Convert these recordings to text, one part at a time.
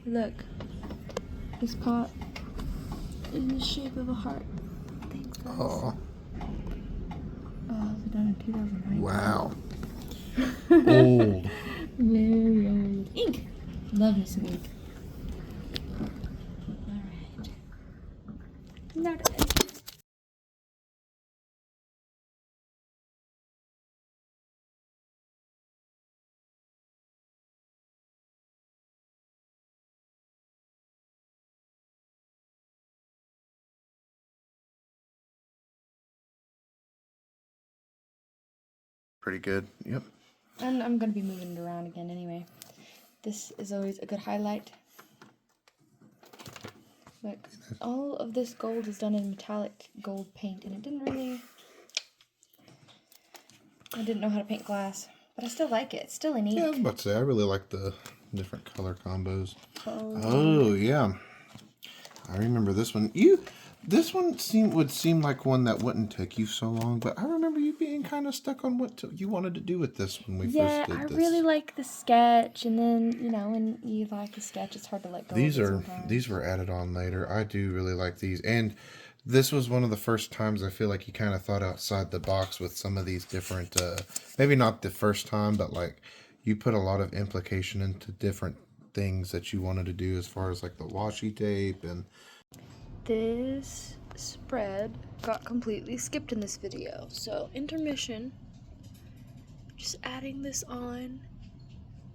Look, this pot is in the shape of a heart. Thanks, guys. Oh. Oh, it was done in 2009. Wow. Old. Very old. Ink. Love me some ink. Alright. Now to edit. Pretty good. Yep. And I'm going to be moving it around again anyway. This is always a good highlight. Look, all of this gold is done in metallic gold paint, and it didn't really... I didn't know how to paint glass, but I still like it. It's still an ink. Yeah, I was about to say, I really like the different color combos. Oh, yeah. I remember this one. This one would seem like one that wouldn't take you so long, but I remember you being kind of stuck on what you wanted to do with this when we first did this. Yeah, I really like the sketch, and then, you know, when you like a sketch, it's hard to let go of it sometimes. These were added on later. I do really like these, and this was one of the first times I feel like you kind of thought outside the box with some of these different, maybe not the first time, but like you put a lot of implication into different things that you wanted to do as far as like the washi tape and... This spread got completely skipped in this video, so intermission. Just adding this on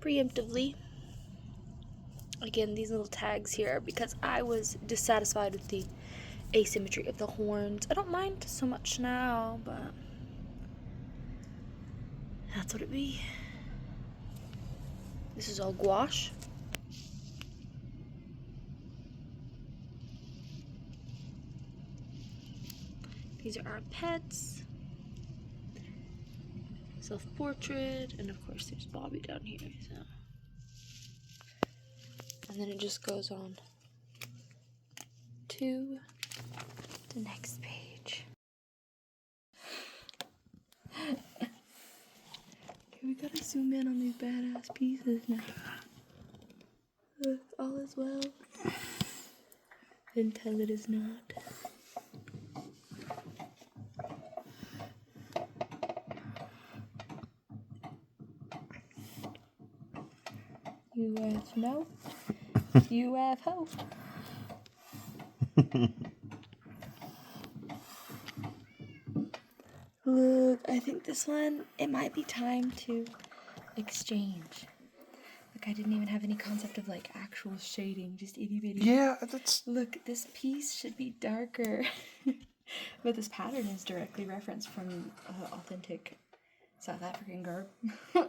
preemptively. Again, these little tags here are because I was dissatisfied with the asymmetry of the horns. I don't mind so much now, but that's what it be. This is all gouache. These are our pets. Self-portrait, and of course there's Bobby down here. So. And then it just goes on to the next page. Okay, we gotta zoom in on these badass pieces now. Look, all is well until it is not. UFO. UFO. Look, I think this one, it might be time to exchange. Look, I didn't even have any concept of like actual shading, just itty bitty. Yeah, that's... Look, this piece should be darker. But this pattern is directly referenced from authentic South African garb.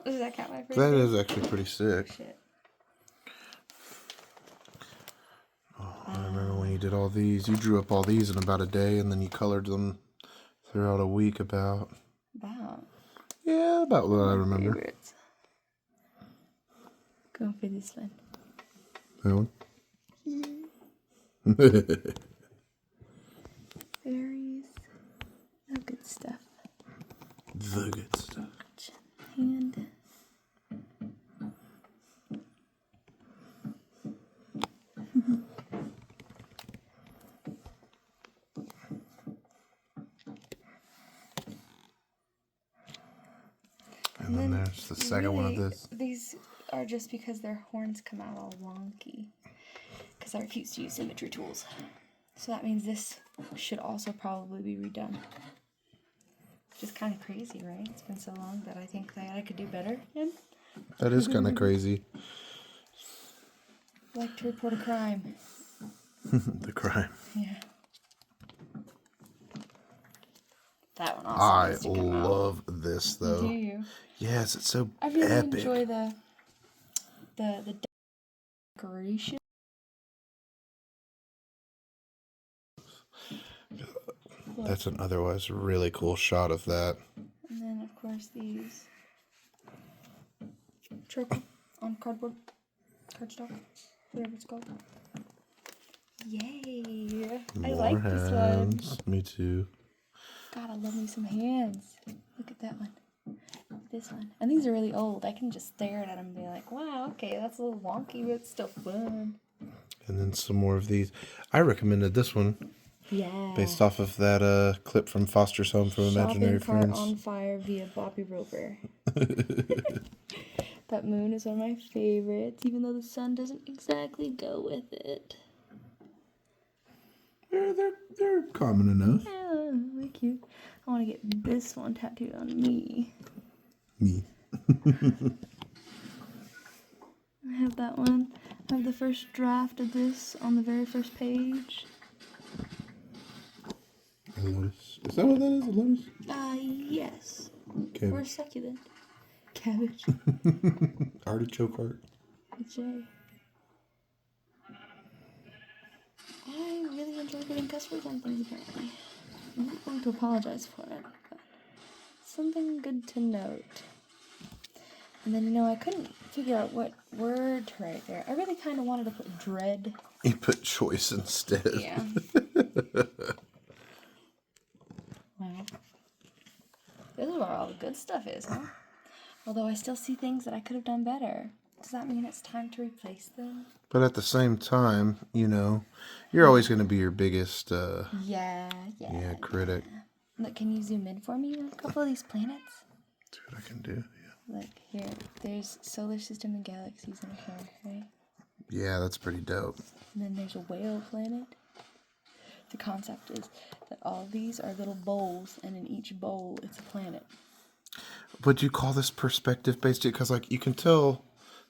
Does that count my first That name? is actually pretty sick. Shit. Oh, I remember when you did all these. You drew up all these in about a day, and then you colored them throughout a week about... Wow. Yeah, about what I remember. Favorites. Go for this one. That one? Berries. Oh, good stuff. The good stuff. Hand. And then there's the second one of this. These are just because their horns come out all wonky. Because I refuse to use symmetry tools. So that means this should also probably be redone. Which is kind of crazy, right? It's been so long that I think that I could do better in. That is kind of crazy. I like to report a crime. The crime. Yeah. That one also needs to come out. love this though. Do you? Yes, it's so I really epic. enjoy the decoration. That's an otherwise really cool shot of that. And then of course these charcoal on cardboard, cardstock, whatever it's called. Yay! I like this one. Me too. God, I love me some hands. Look at that one. This one. And these are really old. I can just stare at them and be like, wow, okay, that's a little wonky, but it's still fun. And then some more of these. I recommended this one. Yeah. Based off of that clip from Foster's Home from Imaginary Shopping cart Friends. on fire via Bobby Roper. That moon is one of my favorites, even though the sun doesn't exactly go with it. They're common enough. Yeah, really cute. I want to get this one tattooed on me. Me. I have that one. I have the first draft of this on the very first page. A lotus. Is that what that is? A lotus? Yes. Cabbage. Or succulent. Cabbage. Artichoke heart. J. I really enjoy putting cuss words on things, apparently. I'm not going to apologize for it, but something good to note. And then, I couldn't figure out what word to write there. I really kind of wanted to put dread. You put choice instead. Yeah. Wow. This is where all the good stuff is, huh? Although I still see things that I could have done better. Does that mean it's time to replace them? But at the same time, you're always going to be your biggest Yeah, critic. Look, can you zoom in for me on a couple of these planets? That's what I can do, yeah. Look, here, there's solar system and galaxies in here, right? Yeah, that's pretty dope. And then there's a whale planet. The concept is that all of these are little bowls, and in each bowl, it's a planet. Would you call this perspective-based? Because, you can tell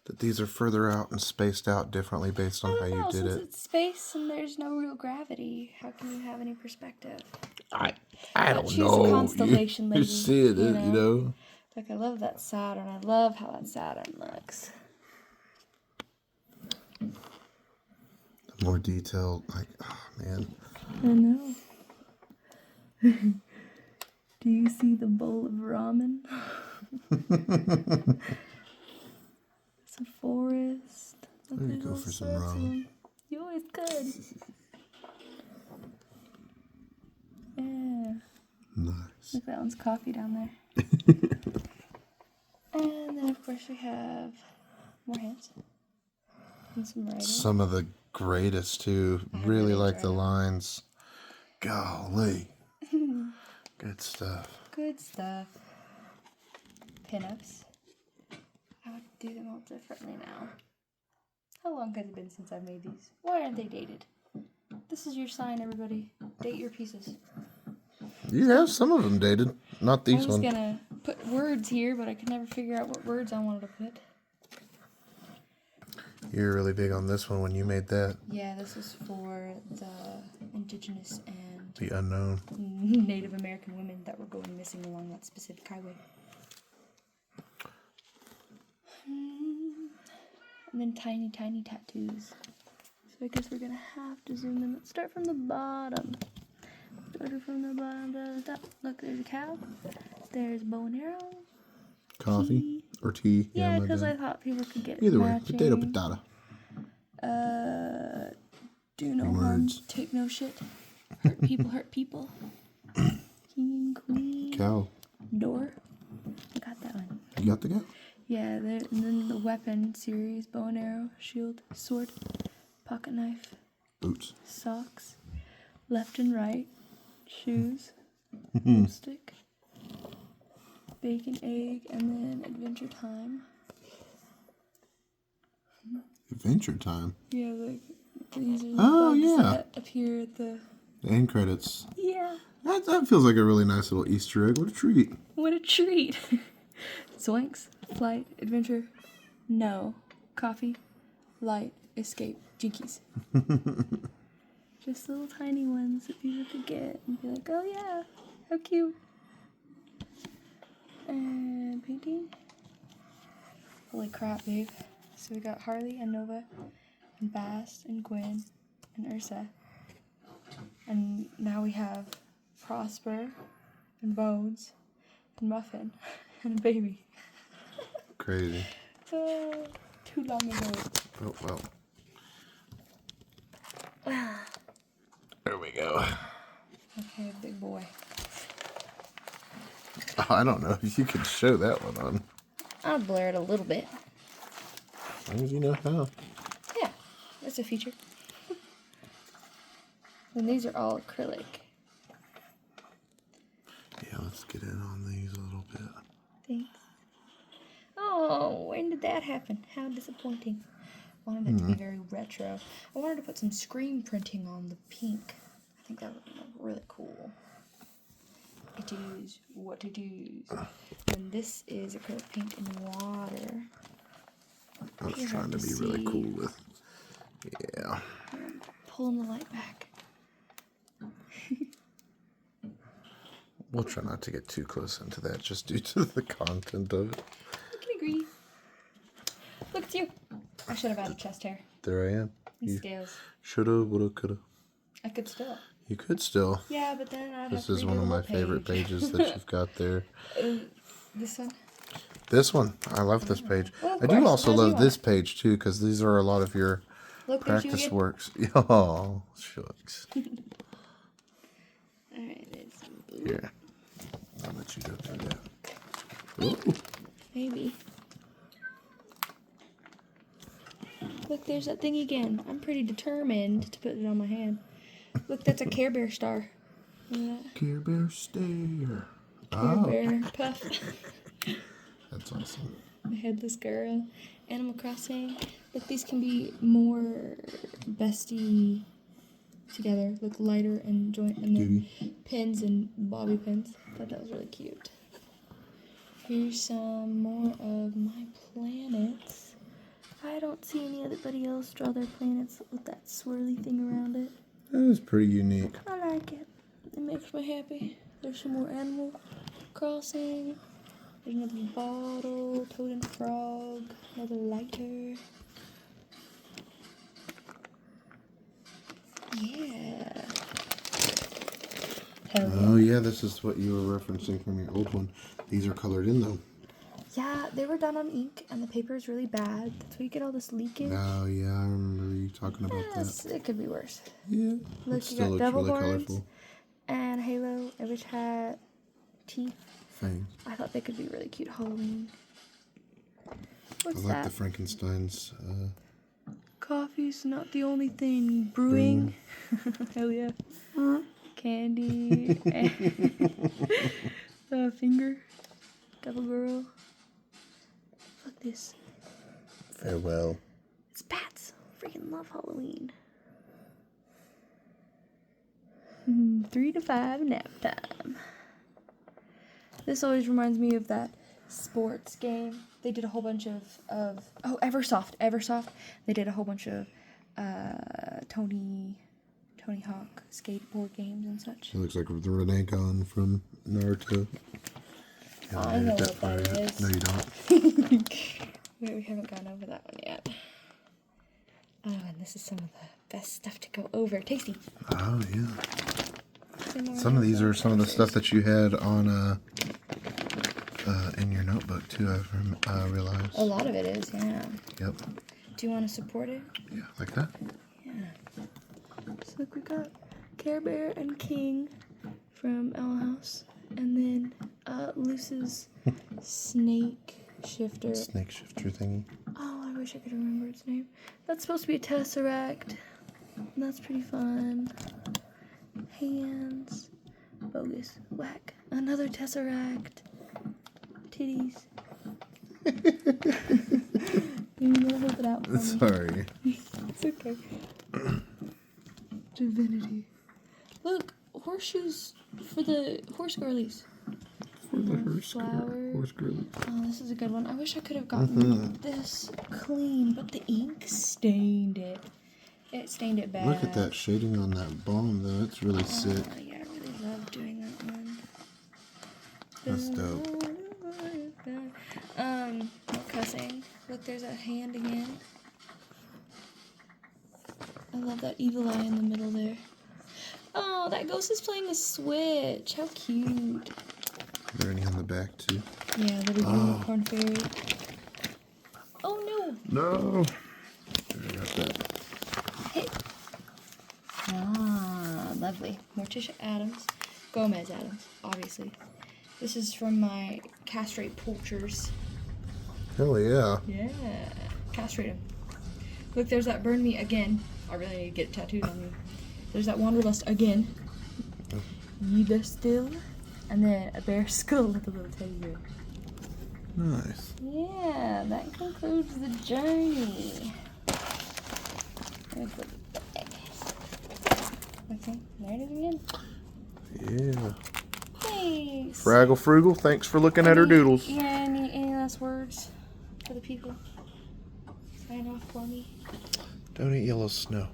that these are further out and spaced out differently based on how you did Since it. it's space and there's no real gravity, how can you have any perspective? I don't She's know. a constellation lady. You see it, Like, I love that Saturn. I love how that Saturn looks. More detailed, oh, man. I know. Do you see the bowl of ramen? It's a forest. There you go for some ramen. You always could. Yeah. Nice. Look, that one's coffee down there. And then, of course, we have more hands. And some writing. Some of the greatest, too. Really like the lines. Golly. Good stuff. Good stuff. Pinups. I would do them all differently now. How long has it been since I've made these? Why aren't they dated? This is your sign, everybody. Date your pieces. You have some of them dated. Not these ones. I was gonna put words here, but I could never figure out what words I wanted to put. You're really big on this one when you made that. Yeah, this is for the indigenous and The unknown. Native American women that were going missing along that specific highway. And then tiny, tiny tattoos. So I guess we're gonna have to zoom in. Let's start from the bottom. Started from the bottom to the top. Look, there's a cow. There's bow and arrow. Coffee Tea. or tea. Yeah, because I thought people could get Either matching. way, potato. Do no harm, Words. take no shit. Hurt people, hurt people. King, queen. Cow. Door. Got that one. You got the cow? Yeah, and then the weapon series, bow and arrow, shield, sword, pocket knife, Boots. socks, left and right, shoes, lipstick, bacon, egg, and then adventure time. Adventure time. Yeah, like these are the Oh, bugs yeah. that appear at the... The end credits. Yeah. That feels like a really nice little Easter egg. What a treat. What a treat. Zoinks, flight, adventure, no, coffee, light, escape, jinkies. Just little tiny ones that people could get and be like, oh yeah, how cute. And painting. Holy crap, babe. So we got Harley and Nova and Bast and Gwen and Ursa. And now we have Prosper and Bones and Muffin and a baby. Crazy. Too long ago. Oh, well. There we go. Okay, big boy. Oh, I don't know if you could show that one on. I'll blur it a little bit. As long as you know how. Yeah, That's a feature. And these are all acrylic. Yeah, let's get in on these a little bit. Thanks. Oh, when did that happen? How disappointing. I wanted it to be very retro. I wanted to put some screen printing on the pink. I think that would be really cool. It is what it is. And this is acrylic paint in water. I was trying to be really cool with. Yeah. Pulling the light back. We'll try not to get too close into that just due to the content of it. I can agree. Look, it's you. I should have added chest hair. There I am. And scales. Shoulda, woulda, coulda. I could still. You could still. Yeah, but then I'd have This to is redo one the of my whole favorite page. pages that you've got there. This one? This one. I love this page. Well, of I do course, also as you love this page too, because these are a lot of your Look, there's you practice again. works. Oh, shucks. Alright, there's blue. Here. I'll let you go through that. Ooh. Maybe. Look, there's that thing again. I'm pretty determined to put it on my hand. Look, that's a Care Bear star. Yeah. Care Bear stare. Care Bear puff. That's awesome. The headless girl. Animal Crossing. Look, these can be more bestie together. Look, lighter and joint, and then pins and bobby pins. I thought that was really cute. Here's some more of my planets. I don't see anybody else draw their planets with that swirly thing around it. That is pretty unique. I like it. It makes me happy. There's some more Animal Crossing. There's another bottle, toad and frog, another lighter. Yeah. Hell yeah. Oh yeah, this is what you were referencing from your old one. These are colored in though. Yeah, they were done on ink, and the paper is really bad. That's why you get all this leakage. Oh yeah, I remember you talking about Yes, that. it could be worse. Yeah, Look, it you still got looks devil really horns colorful. and Halo, a witch hat, teeth. Fangs. I thought they could be really cute Halloween. What's I like that? the Frankenstein's. Coffee's not the only thing. Brewing. Hell yeah. Candy. Finger. Devil girl. Fuck this. Farewell. It's bats. Freaking love Halloween. 3 to 5 nap time. This always reminds me of that sports game. They did a whole bunch of Eversoft. They did a whole bunch of Tony Hawk skateboard games and such. It looks like the Rinnegan from Naruto. I know what that is. No, you don't. We haven't gone over that one yet. Oh, and this is some of the best stuff to go over. Tasty. Oh yeah. Some of these are some of the stuff that you had on in your notebook too. I realized. A lot of it is, yeah. Yep. Do you want to support it? Yeah, like that. Yeah. So look, we got Care Bear and King from Owl House, and then Luce's snake shifter. Snake shifter thingy. Oh, I wish I could remember its name. That's supposed to be a Tesseract. And that's pretty fun. Hands. Bogus. Whack. Another Tesseract. Titties. You gotta hold it out for me. Sorry. It's okay. Divinity. Look, horseshoes for the horse girlies. For the horse Flowers. girl. Oh, this is a good one. I wish I could have gotten this clean, but the ink stained it. It stained it bad. Look at that shading on that bomb though. It's really sick. Yeah, I really love doing that one. That's dope. No cussing. Look, there's a hand again. I love that evil eye in the middle there. Oh, that ghost is playing a Switch. How cute. Is there any on the back too? Yeah, little unicorn fairy. Oh no! No. I got that. Hit. Ah, lovely. Morticia Adams. Gomez Adams, obviously. This is from my castrate poachers. Hell yeah. Yeah. Castrate them. Look, there's that burn me again. I really need to get it tattooed on me. There's that wanderlust again. You best still. And then a bear skull with a little teddy bear. Nice. Yeah, that concludes the journey. There's the bag. Okay, there it is again. Yeah. Thanks. Fraggle Frugal, thanks for looking at her doodles. Yeah, any last words for the people? Sign off for me. Don't eat yellow snow.